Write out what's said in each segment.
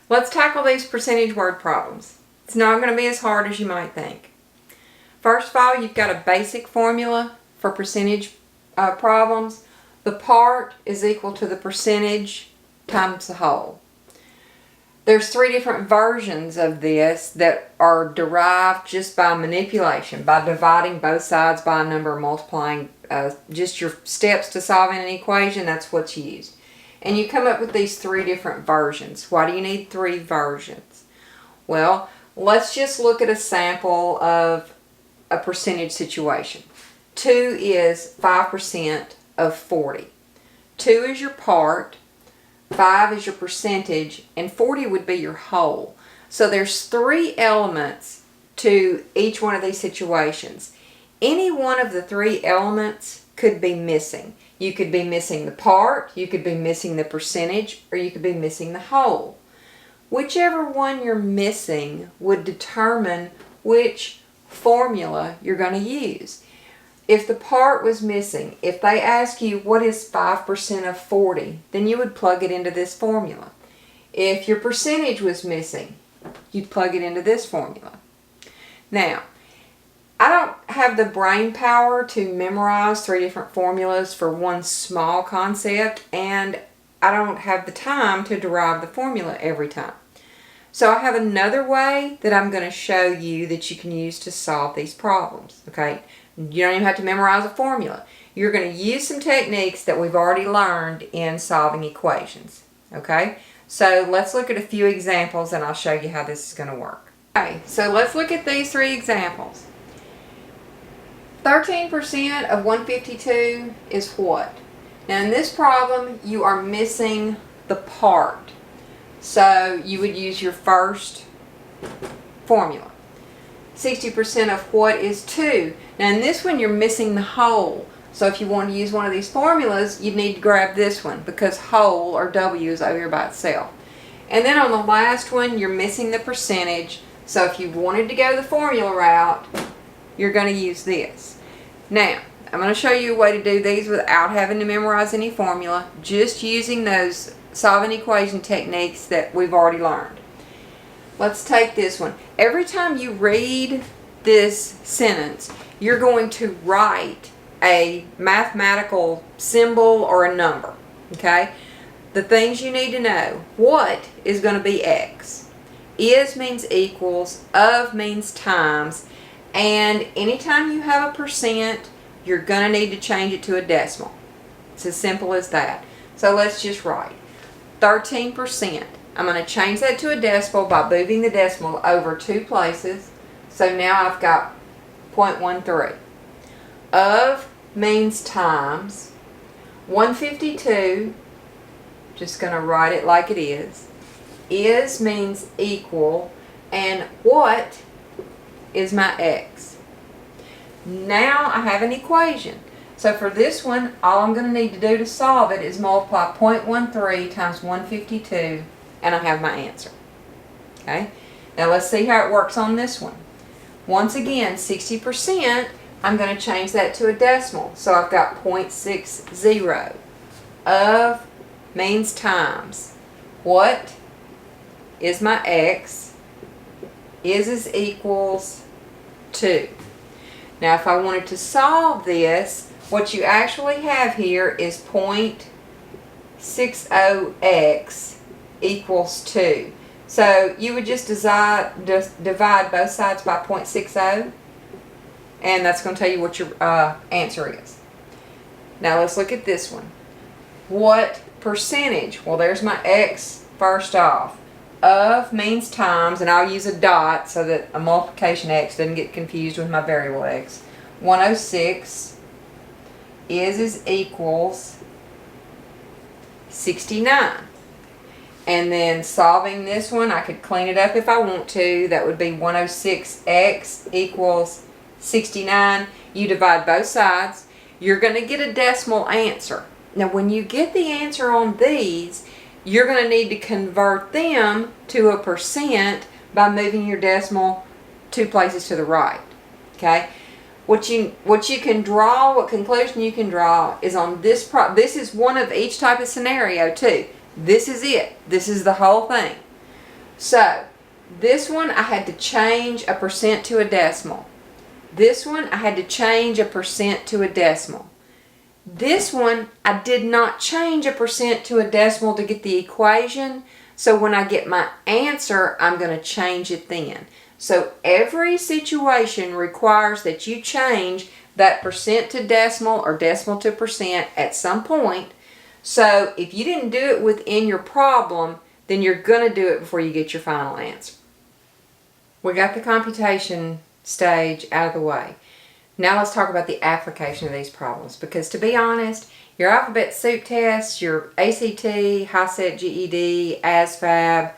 Let's tackle these percentage word problems. It's not going to be as hard as you might think. First of all, you've got a basic formula for percentage problems. The part is equal to the percentage times the whole. There's three different versions of this that are derived just by manipulation, by dividing both sides by a number, multiplying just your steps to solving an equation. That's what's used. And you come up with these three different versions. Why do you need three versions? Well, let's just look at a sample of a percentage situation. 2 is 5% of 40. 2 is your part, 5 is your percentage, and 40 would be your whole. So there's three elements to each one of these situations. Any one of the three elements could be missing. You could be missing the part, you could be missing the percentage, or you could be missing the whole. Whichever one you're missing would determine which formula you're going to use. If the part was missing, if they ask you what is 5% of 40, then you would plug it into this formula. If your percentage was missing, you'd plug it into this formula. Now, I don't have the brain power to memorize three different formulas for one small concept, and I don't have the time to derive the formula every time. So I have another way that I'm going to show you that you can use to solve these problems. Okay, you don't even have to memorize a formula. You're going to use some techniques that we've already learned in solving equations. Okay, so let's look at a few examples and I'll show you how this is going to work. Okay, so let's look at these three examples. 13% of 152 is what? Now in this problem you are missing the part. So you would use your first formula. 60% of what is 2? Now in this one you're missing the whole. So if you want to use one of these formulas, you'd need to grab this one because whole, or W, is over here by itself. And then on the last one you're missing the percentage. So if you wanted to go the formula route, you're going to use this. Now, I'm going to show you a way to do these without having to memorize any formula, just using those solving equation techniques that we've already learned. Let's take this one. Every time you read this sentence, you're going to write a mathematical symbol or a number. Okay? The things you need to know. What is going to be X? Is means equals, of means times, and anytime you have a percent, you're going to need to change it to a decimal. It's as simple as that. So let's just write 13%. I'm going to change that to a decimal by moving the decimal over 2 places. So now I've got 0.13. Of means times. 152, just going to write it like it is. Is means equal, and what is my X. Now I have an equation. So for this one, all I'm going to need to do to solve it is multiply 0.13 times 152, and I have my answer. Okay? Now let's see how it works on this one. Once again, 60%, I'm going to change that to a decimal. So I've got 0.60. Of means times. What is my X? Is equals 2. Now if I wanted to solve this, what you actually have here is 0.60x equals 2. So you would just divide both sides by 0.60, and that's going to tell you what your answer is. Now let's look at this one. What percentage? Well, there's my X first off. Of means times, and I'll use a dot so that a multiplication X doesn't get confused with my variable X. 106 is equals 69. And then solving this one, I could clean it up if I want to. That would be 106x equals 69. You divide both sides. You're going to get a decimal answer. Now when you get the answer on these, you're going to need to convert them to a percent by moving your decimal 2 places to the right. Okay? What you can draw, what conclusion you can draw is on this this is one of each type of scenario too. This is it. This is the whole thing. So, this one I had to change a percent to a decimal. This one I had to change a percent to a decimal. This one I did not change a percent to a decimal to get the equation. So when I get my answer, I'm going to change it then. So every situation requires that you change that percent to decimal or decimal to percent at some point. So if you didn't do it within your problem, then you're going to do it before you get your final answer. We got the computation stage out of the way. Now let's talk about the application of these problems, because to be honest, your alphabet soup tests, your ACT, HiSET, GED, ASVAB,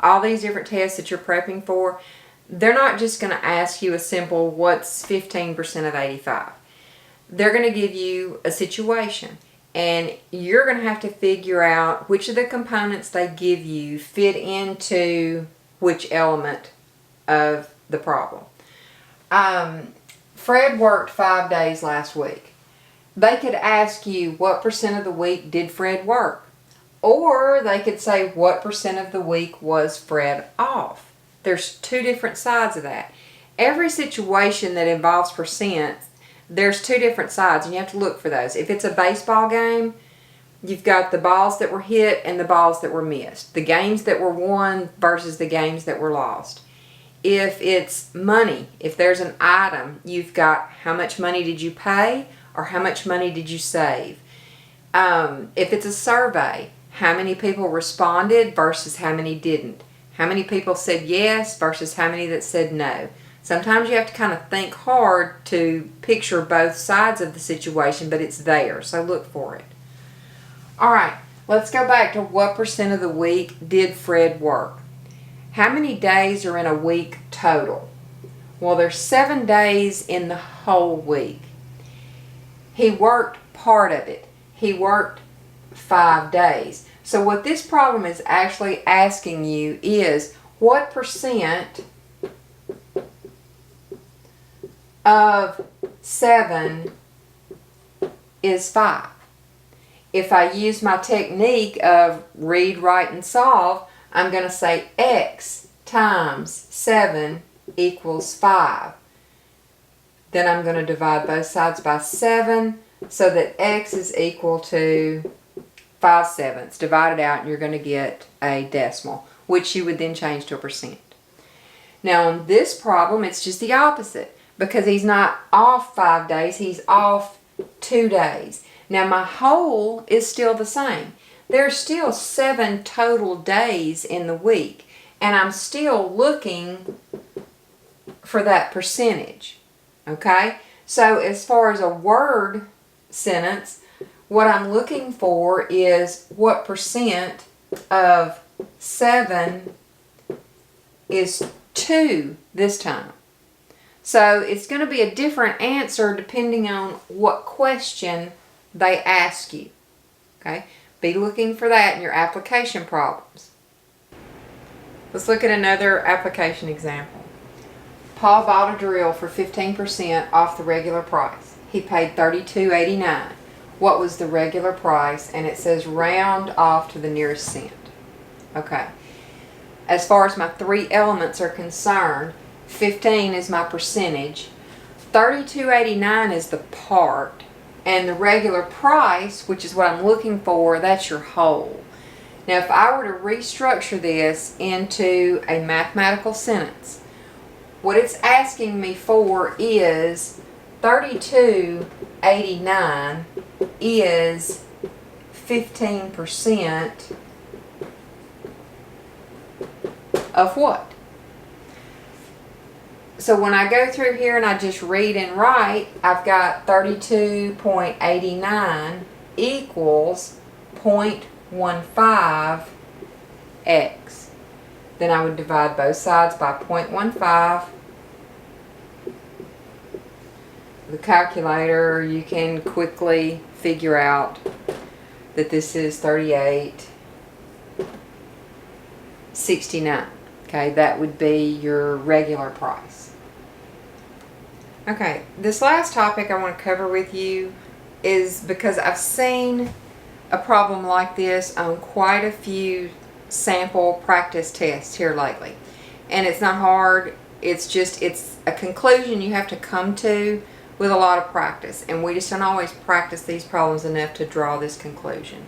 all these different tests that you're prepping for, they're not just going to ask you a simple what's 15% of 85. They're going to give you a situation, and you're going to have to figure out which of the components they give you fit into which element of the problem. Fred worked 5 days last week. They could ask you what percent of the week did Fred work? Or they could say what percent of the week was Fred off? There's two different sides of that. Every situation that involves percent, there's two different sides, and you have to look for those. If it's a baseball game, you've got the balls that were hit and the balls that were missed. The games that were won versus the games that were lost. If it's money, if there's an item, you've got how much money did you pay or how much money did you save. If it's a survey, how many people responded versus how many didn't. How many people said yes versus how many that said no. Sometimes you have to kind of think hard to picture both sides of the situation, but it's there, so look for it. All right, let's go back to what percent of the week did Fred work. How many days are in a week total? Well, there's 7 days in the whole week. He worked part of it. He worked 5 days. So what this problem is actually asking you is what percent of 7 is 5? If I use my technique of read, write, and solve, I'm going to say x times 7 equals 5. Then I'm going to divide both sides by 7 so that x is equal to 5/7. Divide it out and you're going to get a decimal, which you would then change to a percent. Now in this problem, it's just the opposite, because he's not off 5 days, he's off 2 days. Now my whole is still the same. There's still 7 total days in the week, and I'm still looking for that percentage. Okay? So as far as a word sentence, what I'm looking for is what percent of 7 is 2 this time. So it's going to be a different answer depending on what question they ask you. Okay? Be looking for that in your application problems. Let's look at another application example. Paul bought a drill for 15% off the regular price. He paid $32.89. What was the regular price? And it says round off to the nearest cent. Okay. As far as my 3 elements are concerned, 15 is my percentage, $32.89 is the part, and the regular price, which is what I'm looking for, that's your whole. Now if I were to restructure this into a mathematical sentence, what it's asking me for is $32.89 is 15% of what? So when I go through here and I just read and write, I've got 32.89 equals 0.15x. Then I would divide both sides by 0.15. The calculator, you can quickly figure out that this is 38.69. Okay, that would be your regular price. Okay, this last topic I want to cover with you is because I've seen a problem like this on quite a few sample practice test here lately. And it's not hard. It's a conclusion you have to come to with a lot of practice. And we just don't always practice these problems enough to draw this conclusion.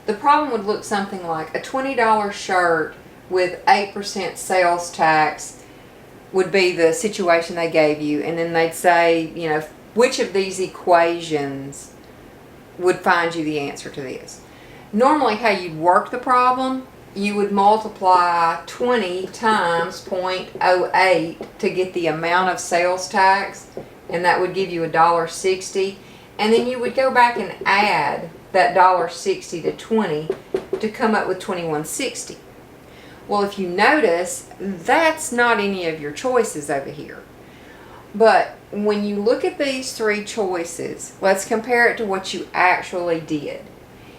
The problem would look something like a $20 shirt with 8% sales tax would be the situation they gave you. And then they'd say, you know, which of these equations would find you the answer to this. Normally how you'd work the problem, you would multiply 20 times 0.08 to get the amount of sales tax, and that would give you $1.60. And then you would go back and add that $1.60 to 20 to come up with $21.60. Well, if you notice, that's not any of your choices over here. But when you look at these three choices, let's compare it to what you actually did.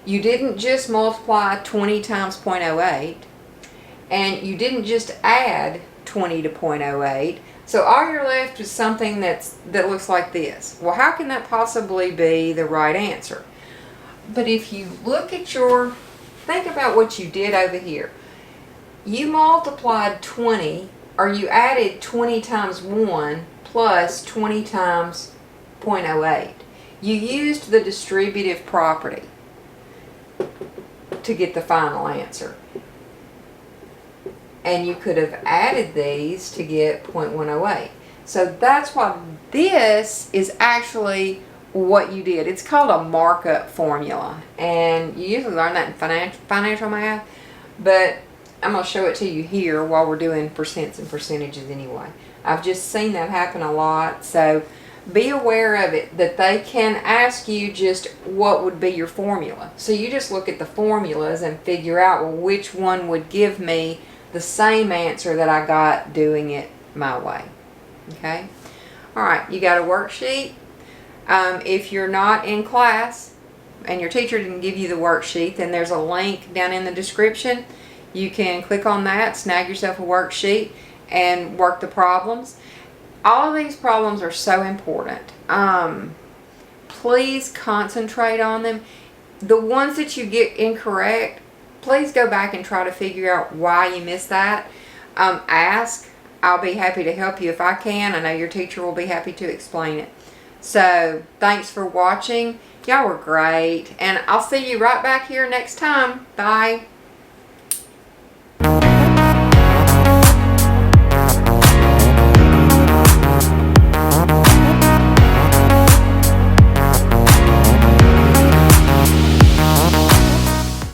You didn't just multiply 20 times 0.08, and you didn't just add 20 to 0.08. So all you're left is something that looks like this. Well, how can that possibly be the right answer? But if you look at think about what you did over here. You multiplied 20, or you added 20 times 1 plus 20 times 0.08. You used the distributive property to get the final answer. And you could have added these to get 0.108. So that's why this is actually what you did. It's called a markup formula. And you usually learn that in financial math. But I'm going to show it to you here while we're doing percents and percentages anyway. I've just seen that happen a lot. So be aware of it, that they can ask you just what would be your formula. So you just look at the formulas and figure out, well, which one would give me the same answer that I got doing it my way. Okay? Alright, you got a worksheet. If you're not in class and your teacher didn't give you the worksheet, then there's a link down in the description. You can click on that, snag yourself a worksheet, and work the problems. All of these problems are so important. Please concentrate on them. The ones that you get incorrect, please go back and try to figure out why you missed that. Ask. I'll be happy to help you if I can. I know your teacher will be happy to explain it. So, thanks for watching. Y'all were great. And I'll see you right back here next time. Bye.